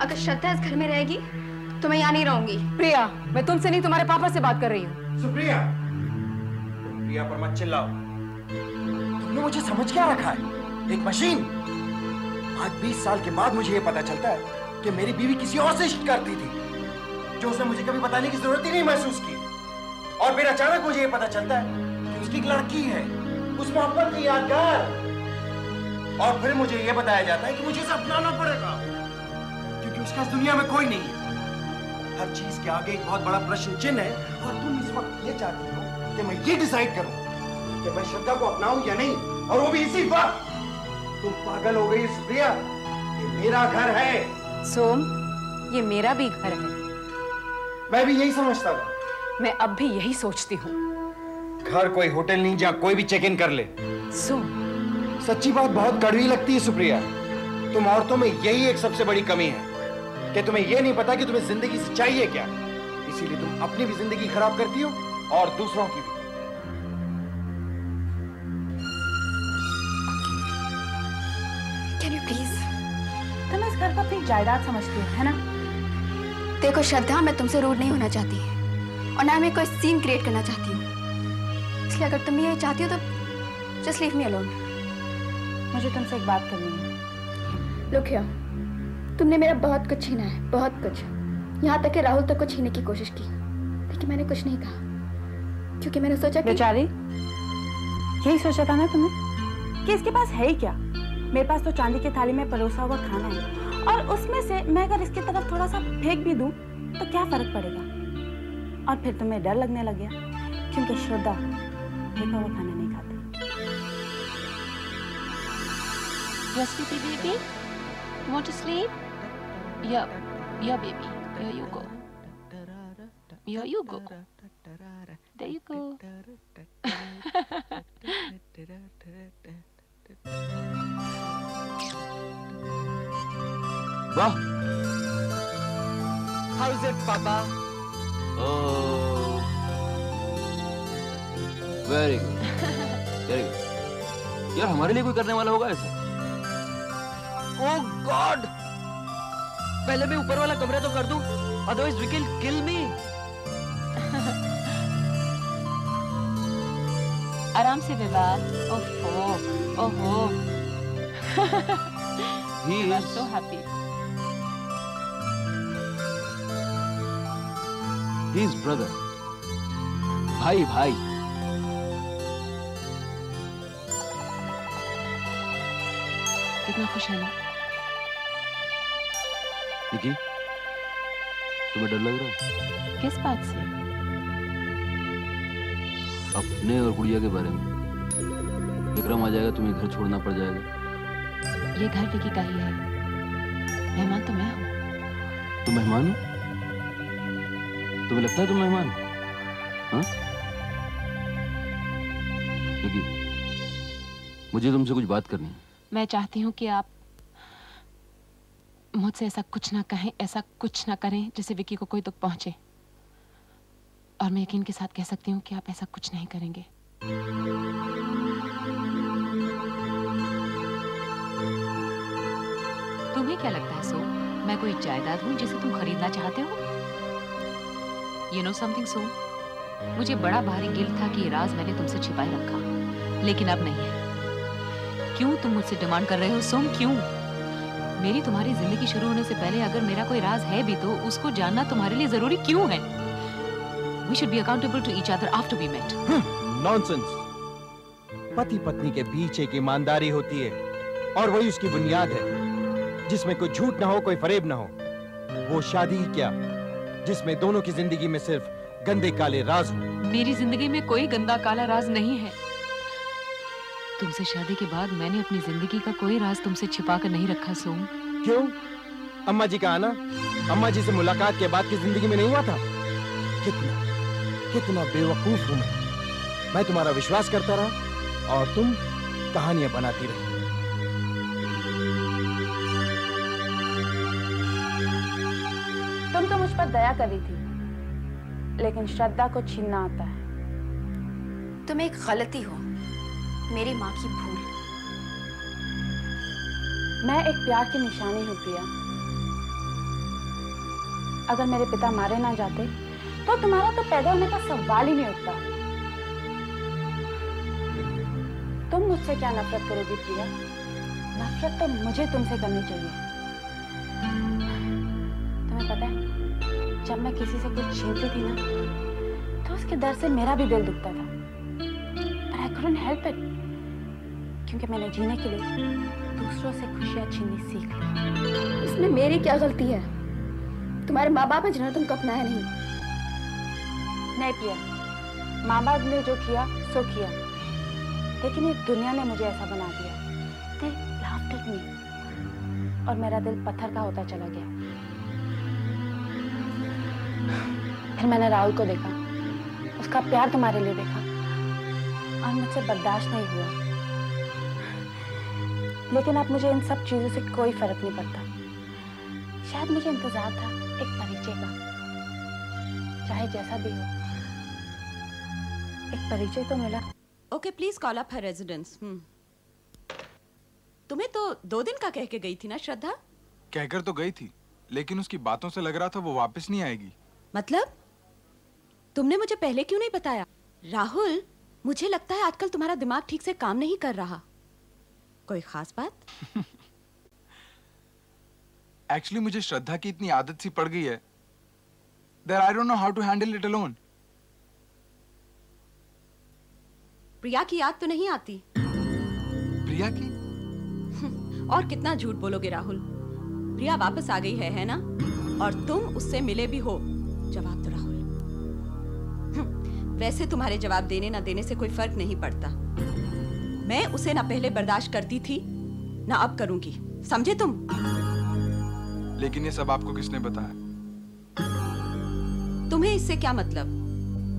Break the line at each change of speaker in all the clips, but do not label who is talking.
अगर श्रद्धा इस घर में रहेगी तो मैं यहाँ नहीं रहूंगी।
प्रिया, मैं तुमसे नहीं तुम्हारे पापा से बात कर रही हूँ।
सुप्रिया, तुम प्रिया पर मत चिल्लाओ। तुमने मुझे समझ क्या रखा है? एक मशीन। आज 20 साल के बाद मुझे ये पता चलता है कि मेरी बीवी किसी और से इश्क करती थी, जो उसने मुझे कभी बताने की जरूरत ही नहीं महसूस की। और फिर अचानक मुझे ये पता चलता है कि उसकी एक लड़की है, उस मोहब्बत की यादगार। और फिर मुझे ये बताया जाता है कि मुझे इसे अपनाना पड़ेगा, क्योंकि उसका इस दुनिया में कोई नहीं है। हर चीज के आगे एक बहुत बड़ा प्रश्न चिन्ह है, और तुम इस वक्त ये चाहती हो कि मैं ये डिसाइड करूं कि मैं श्रद्धा को अपनाऊं या नहीं, और वो भी इसी वक्त। तुम पागल हो गई सुप्रिया, ये मेरा घर है।
सोम, ये मेरा भी घर है।
मैं भी यही समझता था।
मैं अब भी यही सोचती हूँ।
घर कोई होटल नहीं जहाँ कोई भी चेक इन कर ले।
सोम,
सच्ची बात बहुत कड़वी लगती है सुप्रिया। तुम औरतों में यही एक सबसे बड़ी कमी है कि तुम्हें यह नहीं पता कि तुम्हें जिंदगी से चाहिए क्या। इसीलिए तुम अपनी भी जिंदगी खराब करती हो और दूसरों की भी।
Can you please?
तुम इस घर को अपनी जायदाद समझती हो, है ना?
देखो श्रद्धा, मैं तुमसे रूड नहीं होना चाहती और ना मैं कोई सीन क्रिएट करना चाहती हूँ। इसलिए अगर तुम ये चाहती हो तो जस्ट लीव मी अलोन।
मुझे तुमसे एक बात करनी है।
लुक हियर, तुमने मेरा बहुत कुछ छीना है, बहुत कुछ। यहाँ तक कि राहुल तक को छीनने की कोशिश की, लेकिन मैंने कुछ नहीं कहा, क्योंकि मैंने सोचा कि
बेचारी, यही सोचा था ना तुमने कि इसके पास है ही क्या? मेरे पास तो चांदी की थाली में परोसा हुआ खाना है, और उसमें से मैं अगर इसकी तरफ थोड़ा सा फेंक भी दूं तो क्या फर्क पड़ेगा? और फिर तुम्हें डर लगने लग गया क्योंकि श्रद्धा फेंका हुआ खाना नहीं खाती।
Yes, sweetie baby. You want to sleep? Yeah, baby. Here you go. Here you go. There you go.
वाह! How's it, Papa? Oh, very good, very good. यार, हमारे लिए कोई करने वाला होगा ऐसा? Oh God! पहले मैं ऊपर वाला कमरा तो कर दूं, otherwise Vicky will kill me.
आराम से विवाह। ओहो, ओहो।
He
I'm
is
so happy.
his brother. भाई भाई।
कितना खुश है ना?
विकी, तुम्हें डर लग रहा है?
किस बात से?
अपने और गुड़िया के बारे में। विक्रम आ जाएगा, तुम्हें घर छोड़ना पड़ जाएगा।
ये घर विकी का ही है। मेहमान तो मैं हूँ।
तुम मेहमान हो? तुम्हें लगता है तुम मेहमान हो? हाँ? विकी, मुझे तुमसे कुछ बात करनी है।
मैं चाहती हूँ कि आप मुझसे ऐसा कुछ ना कहें, ऐसा कुछ ना करें जिससे विकी को कोई दुख पहुंचे। और मैं यकीन के साथ कह सकती हूँ कि आप ऐसा कुछ नहीं करेंगे। तुम्हें क्या लगता है सो, मैं कोई जायदाद हूँ जिसे तुम खरीदना चाहते हो? You know something सो, मुझे बड़ा भारी गिल्ट था कि ये राज मैंने तुमसे छिपाए रखा, लेकिन अब नहीं है। क्यों तुम मुझसे डिमांड कर रहे हो सोम, क्यों? मेरी तुम्हारी जिंदगी शुरू होने से पहले अगर मेरा कोई राज है भी तो उसको जानना तुम्हारे लिए जरूरी क्यों है? We should be accountable to each other after we met.
Nonsense. पति पत्नी के बीच एक ईमानदारी होती है, और वही उसकी बुनियाद है, जिसमें कोई झूठ ना हो, कोई फरेब ना हो। वो शादी ही क्या, जिसमें दोनों की जिंदगी में सिर्फ गंदे काले राज हो।
मेरी जिंदगी में कोई गंदा काला राज नहीं है। तुमसे शादी के बाद मैंने अपनी जिंदगी का कोई राज तुमसे छिपा कर नहीं रखा सोम।
क्यों? अम्मा जी का आना, अम्मा जी से मुलाकात के बाद की जिंदगी में नहीं हुआ था? कितना बेवकूफ हूं मैं तुम्हारा विश्वास करता रहा और तुम कहानियां बनाती रही।
तुम तो मुझ पर दया कर रही थी, लेकिन श्रद्धा को छीनना आता है।
तुम एक गलती हो, मेरी माँ की भूल।
मैं एक प्यार की निशानी हूँ प्रिया, अगर मेरे पिता मारे ना जाते तो तुम्हारा तो पैदा होने का सवाल ही नहीं उठता। तुम मुझसे क्या नफरत करोगी प्रिया? नफरत तो मुझे तुमसे करनी चाहिए। तुम्हें पता है, जब मैं किसी से कुछ छीनती थी ना तो उसके डर से मेरा भी दिल दुखता था, पर आई couldn't help it, क्योंकि मैंने जीने के लिए दूसरों से खुशियां छीननी सीख ली।
इसमें मेरी क्या गलती है? तुम्हारे माँ बाप हैं जिन्होंने तुमको अपनाया नहीं।
नहीं प्रिया, माँ बाप ने जो किया सो किया, लेकिन ये दुनिया ने मुझे ऐसा बना दिया। They laughed at me, और मेरा दिल पत्थर का होता चला गया। फिर मैंने राहुल को देखा, उसका प्यार तुम्हारे लिए देखा, और मुझसे बर्दाश्त नहीं हुआ। लेकिन अब मुझे इन सब चीजों से कोई फर्क नहीं पड़ता। शायद मुझे इंतजार था एक परिचय का, चाहे जैसा भी हो, एक परिचय तो मिला।
Okay please call up her residence. तुम्हें तो 2 दिन का कह के गई थी ना श्रद्धा?
कहकर तो गई थी, लेकिन उसकी बातों से लग रहा था वो वापस नहीं आएगी।
मतलब तुमने मुझे पहले क्यों नहीं बताया? राहुल, मुझे लगता है आजकल तुम्हारा दिमाग ठीक से काम नहीं कर रहा। कोई खास बात?
एक्चुअली मुझे श्रद्धा की इतनी आदत सी पड़ गई है that I don't know how to handle it alone.
प्रिया की याद तो नहीं आती?
प्रिया की?
और कितना झूठ बोलोगे राहुल? प्रिया वापस आ गई है ना? और तुम उससे मिले भी हो। जवाब दो राहुल। वैसे तुम्हारे जवाब देने ना देने से कोई फर्क नहीं पड़ता। मैं उसे ना पहले बर्दाश्त करती थी ना अब करूंगी, समझे तुम?
लेकिन ये सब आपको किसने बताया?
तुम्हें इससे क्या मतलब?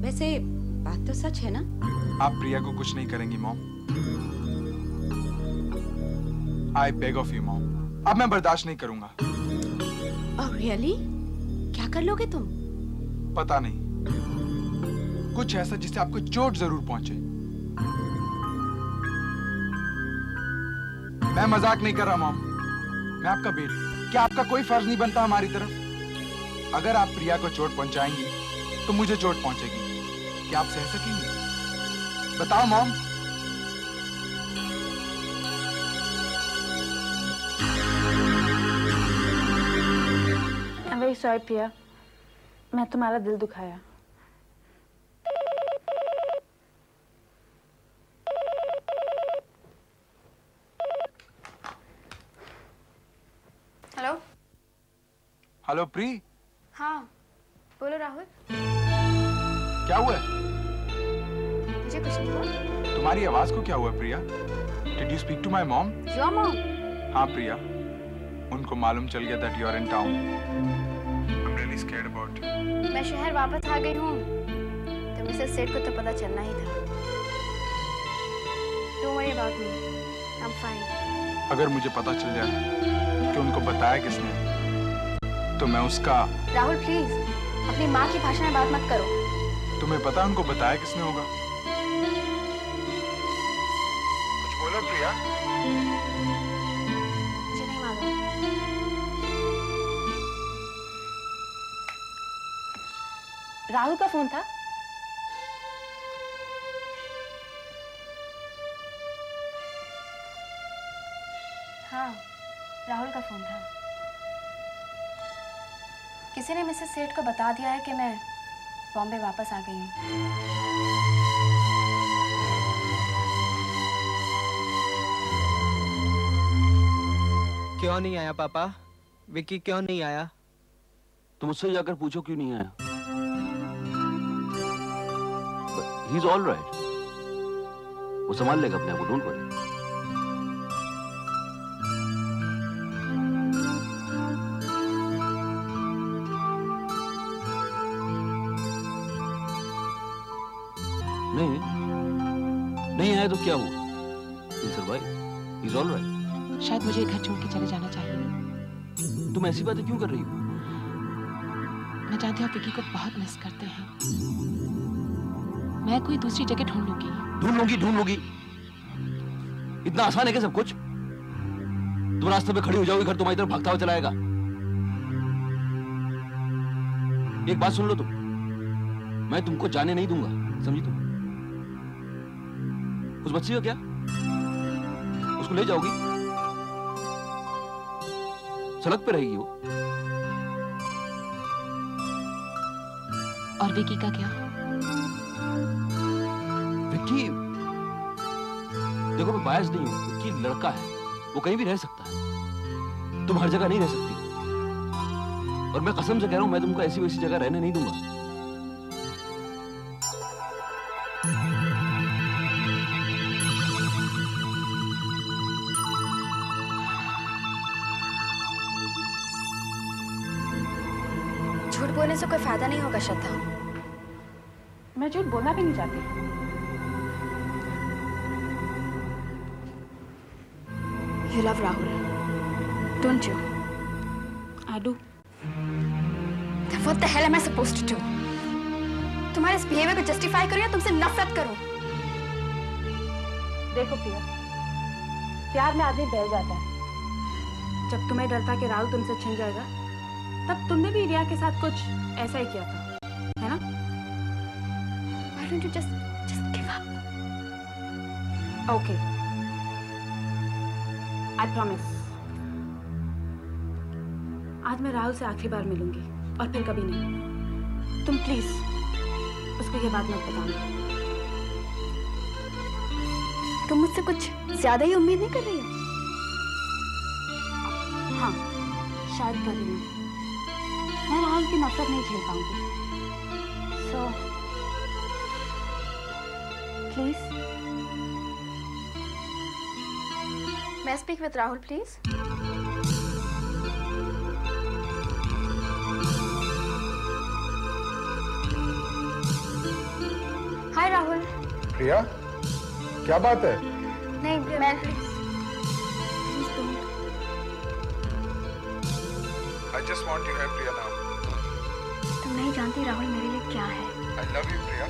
वैसे बात तो सच है ना?
आप प्रिया को कुछ नहीं करेंगी mom? I beg of you mom, अब मैं बर्दाश्त नहीं करूंगा।
Oh really? क्या कर लोगे तुम?
पता नहीं, कुछ ऐसा जिससे आपको चोट जरूर पहुंचे। मैं मजाक नहीं कर रहा मॉम, मैं आपका बेटा। क्या आपका कोई फर्ज नहीं बनता हमारी तरफ? अगर आप प्रिया को चोट पहुंचाएंगी तो मुझे चोट पहुंचेगी। क्या आप सह सकेंगी? बताओ मॉम।
I'm very sorry प्रिया, मैं तुम्हारा दिल दुखाया।
हेलो।
Hello pre.
हाँ बोलो राहुल।
क्या हुआ है?
मुझे कुछ नहीं हुआ।
तुम्हारी आवाज को क्या हुआ प्रिया? Did you speak to my mom?
Your mom?
हाँ प्रिया, उनको मालूम चल गया that you are in town. I'm really scared about you.
मैं शहर वापस आ गई हूँ, तो मिसेस सेठ को तो पता चलना ही था। Don't worry about me. I'm fine.
अगर मुझे पता चल जाए कि उनको बताया किसने, तो मैं उसका।
राहुल प्लीज, अपनी माँ की भाषा में बात मत करो।
तुम्हें पता है उनको बताया किसने होगा? कुछ बोलो प्रिया।
मुझे नहीं मालूम।
राहुल का फोन था?
हाँ, राहुल का फोन था। किसी ने मिसेस सेठ को बता दिया है कि मैं बॉम्बे वापस आ गई हूँ।
क्यों नहीं आया पापा? विक्की क्यों नहीं आया?
तुम उससे जाकर पूछो क्यों नहीं आया। ही इज ऑल राइट, वो संभाल लेगा अपने आप को, डोंट वरी। नहीं नहीं आया तो क्या हुआ? He'll survive. He's all right.
शायद मुझे घर छोड़ के चले जाना चाहिए।
तुम ऐसी बातें क्यों कर रही हो?
मैं जानती हूँ आप विकी को बहुत मिस करते हैं। मैं कोई दूसरी जगह ढूंढ लूंगी।
इतना आसान है क्या सब कुछ? तुम रास्ते पे खड़ी हो जाओगी, घर तुम्हारी तरफ भागता हुआ चलाएगा। एक बात सुन लो तुम, मैं तुमको जाने नहीं दूंगा, समझी तुम? उस बच्ची का क्या? उसको ले जाओगी, सड़क पे रहेगी वो।
और विकी का क्या?
विक्की, देखो मैं बायस नहीं हूं, विक्की लड़का है, वो कहीं भी रह सकता है, तुम हर जगह नहीं रह सकती। और मैं कसम से कह रहा हूं, मैं तुमको ऐसी वैसी जगह रहने नहीं दूंगा।
झूठ बोलने से कोई फायदा नहीं होगा श्रद्धा।
मैं झूठ बोलना भी नहीं चाहती।
You love Rahul, don't you?
I do.
Then what the hell am I supposed to do? तुम्हारे इस बिहेवियर को जस्टिफाई करूं या तुमसे नफरत करूं?
देखो प्रिया, प्यार में आदमी बह जाता है। जब तुम्हें डर था कि राहुल तुमसे छिन जाएगा, तब तुमने भी रिया के साथ कुछ ऐसा ही किया था, है ना?
Why don't you just give up?
Okay. I promise. आज मैं राहुल से आखिरी बार मिलूंगी और फिर कभी नहीं। तुम प्लीज उसको ये बात मत बताना।
तुम मुझसे कुछ ज्यादा ही उम्मीद नहीं कर रही हो?
हाँ, शायद कर रही हूँ। मैं राहुल की नफरत नहीं झेल पाऊंगी। So, please.
May I speak with Rahul, please? Hi, Rahul.
प्रिया, क्या बात है?
नहीं, मैं
I just want you here, Priya, now.
तुम नहीं जानती राहुल मेरे लिए क्या है।
I love you, Priya.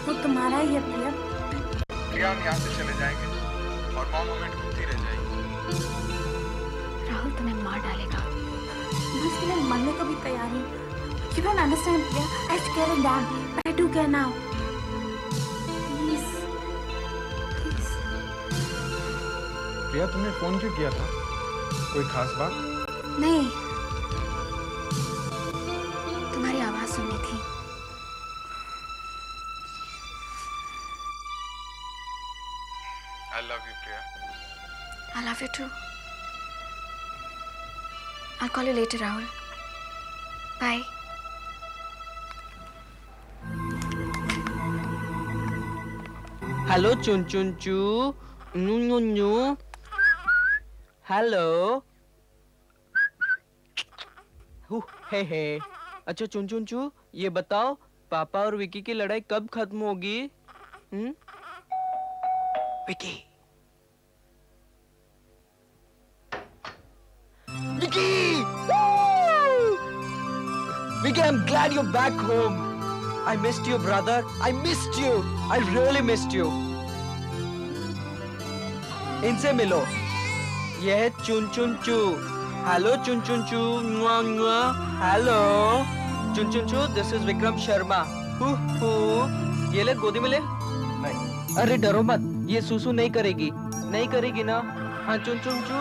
वो तुम्हारा ही है प्रिया।
प्रिया, हम यहाँ से चले जाएंगे और मॉम हमें ढूंढती रह जाएगी।
राहुल तुम्हें मार डालेगा।
मैं इसके लिए मरने को भी तैयार हूँ। You don't understand, Priya. I scared him down, but I do care now. Please, please.
प्रिया, तुमने फोन क्यों किया था? कोई खास बात?
नहीं, तुम्हारी आवाज सुननी थी।
I love you, Priya.
I love you too. I'll call you later, Rahul. Bye.
Hello चुन चुन चू, नू नू नू। हेलो। हे हे। अच्छा चुन चुन चू, ये बताओ पापा और विकी की लड़ाई कब खत्म होगी? Vicky. Vicky! Vicky, I'm glad you're back home. I missed you, brother. I missed you. I really missed you. इनसे मिलो। ये है चुन चुन चू। हेलो चुन चुन चू। मुआ मुआ। हेलो चुन चुन चू। This is Vikram Sharma. Who. ये ले गोदी में ले। नहीं। अरे डरो मत। ये सूसू नहीं करेगी। नहीं करेगी ना? हाँ चुन चुन चू।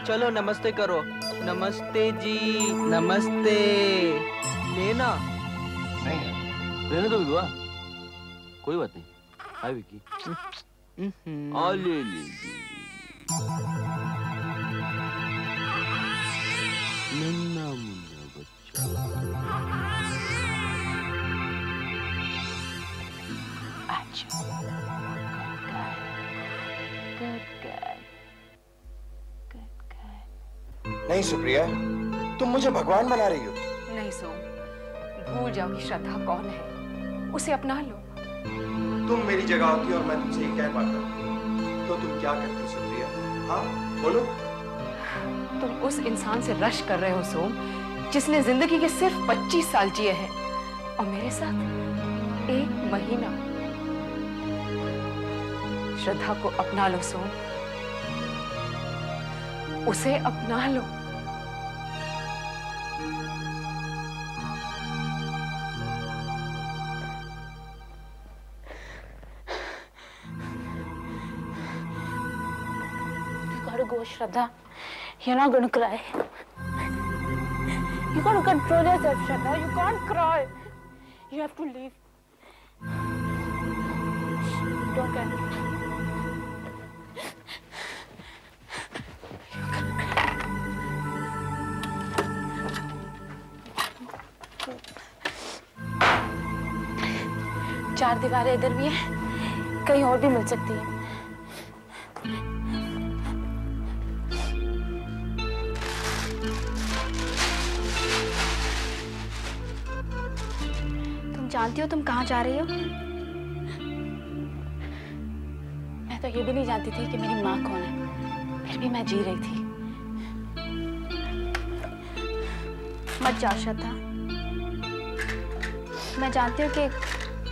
चलो नमस्ते करो। नमस्ते जी। नमस्ते। लेना।
नहीं रहने दो विधवा, कोई बात नहीं। हाय विकी। आ ले नन्ना मुन्ना बच्चा।
अच्छा
नहीं सुप्रिया, तुम मुझे भगवान बना रही हो।
नहीं सोम, भूल जाओ कि श्रद्धा कौन है, उसे अपना लो।
तुम मेरी जगह होती और मैं तुमसे ये कह पाता तो तुम क्या करती सुप्रिया? हाँ बोलो।
तुम उस इंसान से रश कर रहे हो सोम, जिसने जिंदगी के सिर्फ 25 साल जिए हैं, और मेरे साथ 1 महीना। श्रद्धा को अपना लो सोम, उसे अपना लो।
go, Shraddha. You're not going to cry. You got to control yourself, Shraddha. You can't cry. You have to leave. Shh, don't cry. चार दीवारें इधर भी हैं, कहीं और भी मिल सकती है।
तुम जानती हो तुम कहाँ जा रही हो?
मैं तो ये भी नहीं जानती थी कि मेरी माँ कौन है, फिर भी मैं जी रही थी।
मत जाओ श्रद्धा। मैं जानती हूँ कि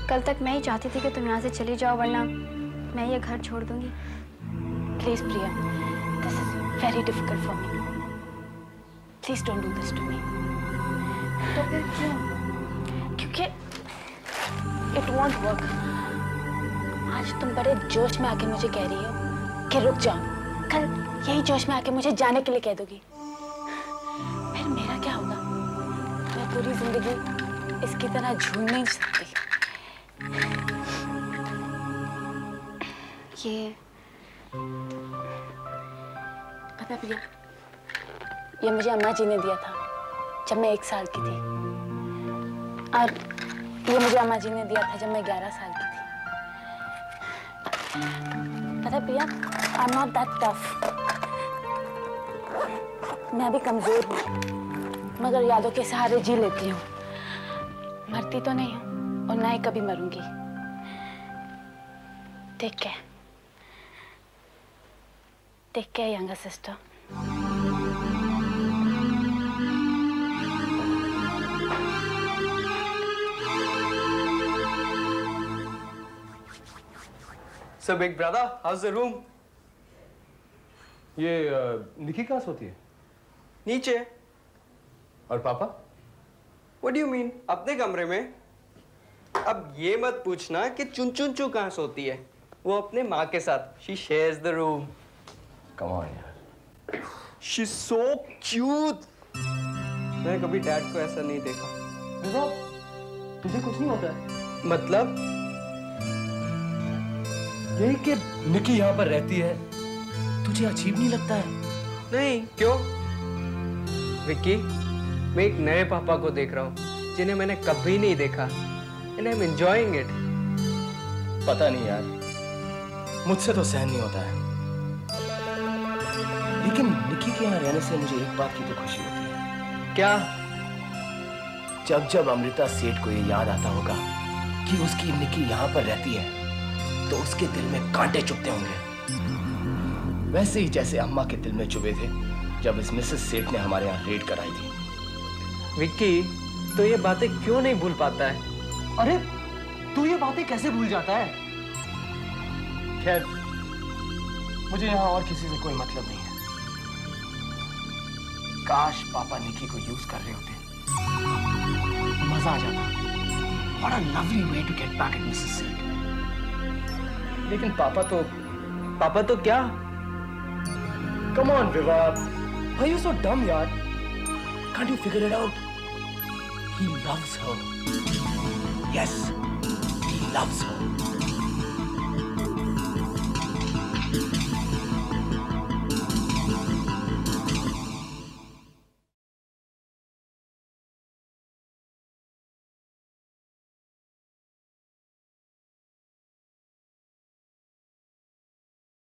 कल तक मैं ही चाहती थी कि तुम यहाँ से चली जाओ, वरना मैं ये घर छोड़ दूंगी।
Please, Priya, this is very difficult for me. Please don't do this to me.
तो फिर क्यों?
क्योंकि it won't work. आज तुम बड़े जोश में आके मुझे कह रही हो कि रुक जाओ, कल यही जोश में आके मुझे जाने के लिए कह दोगी। फिर मेरा क्या होगा? मैं पूरी जिंदगी इसकी तरह झूम नहीं सकती।
ये
पता प्रिया, ये मुझे अम्मा जी ने दिया था जब मैं 1 साल की थी, और ये मुझे अम्मा जी ने दिया था जब मैं 11 साल की थी। पता प्रिया, I'm not that tough. मैं भी कमजोर हूँ, मगर यादों के सहारे जी लेती हूँ। मरती तो नहीं हूँ और ना ही कभी मरूंगी। Take care. Take care, younger sister.
So big brother, how's the room?
ये निकी कहाँ सोती है?
नीचे।
और पापा?
What do you mean? अपने कमरे में? अब ये मत पूछना कि चुन चुन चू कहाँ सोती है। वो अपने माँ के साथ। She shares the room.
Come on यार।
She's so cute. मैंने कभी डैड को ऐसा नहीं देखा।
देखो, तुझे कुछ नहीं होता है?
मतलब?
यही कि निकी यहाँ पर रहती है, तुझे अजीब नहीं लगता है?
नहीं, क्यों? विक्की, मैं एक नए पापा को देख रहा हूँ, जिन्हें मैंने कभी नहीं देखा। And I'm enjoying it.
पता नहीं यार, मुझसे तो सहन नहीं होता है। लेकिन निकी के यहाँ रहने से मुझे एक बात की तो खुशी होती है।
क्या?
जब जब अमृता सेठ को ये याद आता होगा कि उसकी निकी यहाँ पर रहती है, तो उसके दिल में कांटे चुभते होंगे। वैसे ही जैसे अम्मा के दिल में चुभे थे जब इस मिसेस सेठ ने हमारे यहाँ रेड कराई थी।
विक्की, तो ये बातें क्यों नहीं भूल पाता है?
अरे तू ये बातें कैसे भूल जाता है?
खैर, मुझे यहाँ और किसी से कोई मतलब नहीं है। काश पापा निकी को यूज कर रहे होते, मजा आ जाता। What a lovely way to get back at Mrs. Singh. लेकिन पापा तो क्या? Come on, Viva. Why are you so dumb, यार? Can't you figure it out? He loves her. Yes, he loves her.